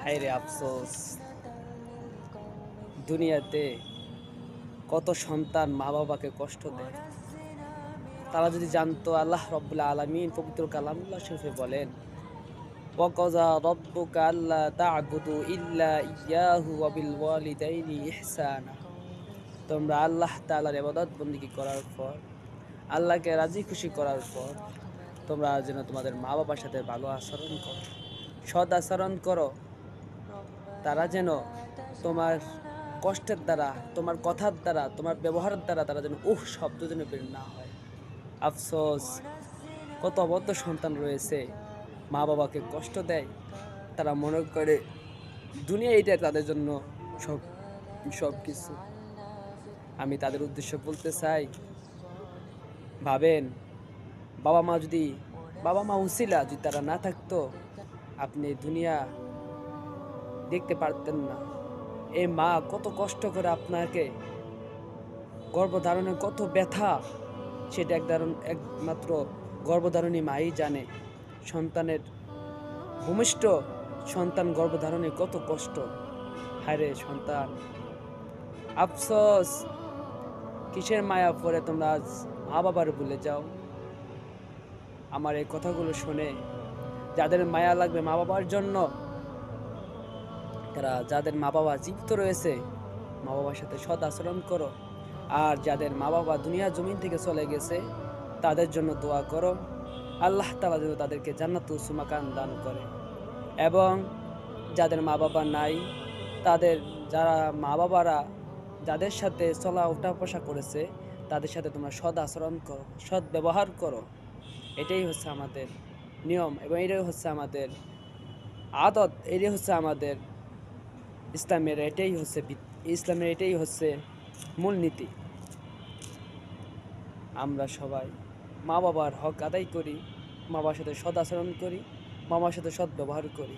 হায়রে আফসোস, দুনিয়াতে কত সন্তান মা বাবাকে কষ্ট দেয়। তারা যদি জানতো, আল্লাহ রাব্বুল আলামিন পবিত্র কালামুল্লাহ শরীফে বলেন, ওয়াকাযা রাব্বুকা আল্লা তা'বুদু ইল্লা ইয়্যাহু ওয়া বিল ওয়ালিদাইনি ইহসানা। তোমরা আল্লাহ তাআলার ইবাদত বন্দেগী করার পর, আল্লাহকে রাজি খুশি করার পর তোমরা যেন তোমাদের মা বাবার সাথে ভালো আচরণ করো, সৎ আচরণ করো। তারা যেন তোমার কষ্টের দ্বারা, তোমার কথার দ্বারা, তোমার ব্যবহারের দ্বারা তারা যেন শব্দ যেন বের না হয়। আফসোস, কত অবদ্ধ সন্তান রয়েছে মা বাবাকে কষ্ট দেয়। তারা মনে করে দুনিয়া এইটাই তাদের জন্য সব সব কিছু। আমি তাদের উদ্দেশ্য বলতে চাই, ভাবেন, বাবা মা উছিলা যদি তারা না থাকতো, আপনি দুনিয়া দেখতে পারতেন না। এই মা কত কষ্ট করে আপনাকে গর্ভধারণের কত ব্যথা, সেটা একমাত্র গর্ভধারণী মাই জানে। সন্তানের ভূমিষ্ঠ সন্তান গর্ভধারণে কত কষ্ট। হায়রে সন্তান, আফসোস, কিসের মায়া পড়ে তোমরা আজ মা বাবার ভুলে যাও? আমার এই কথাগুলো শুনে যাদের মায়া লাগবে মা বাবার জন্য, তারা যাদের মা বাবা জীবিত রয়েছে, মা বাবার সাথে সৎ আচরণ করো। আর যাদের মা বাবা দুনিয়া জমিন থেকে চলে গেছে, তাদের জন্য দোয়া করো, আল্লাহ তাআলা যেন তাদেরকে জান্নাতুল সুমাকান দান করে। এবং যাদের মা বাবা নাই, যারা মা বাবারা যাদের সাথে চলা ওঠা বসা করেছে, তাদের সাথে তোমরা সৎ আচরণ করো, সৎ ব্যবহার করো। এটাই হচ্ছে আমাদের নিয়ম, এবং এটাই হচ্ছে আমাদের আদত, এটাই হচ্ছে আমাদের ইসলামের এটাই হচ্ছে মূলনীতি। আমরা সবাই মা বাবার হক আদায় করি, মা বাবার সাথে সৎ আচরণ করি, মা বাবার সাথে সৎ ব্যবহার করি।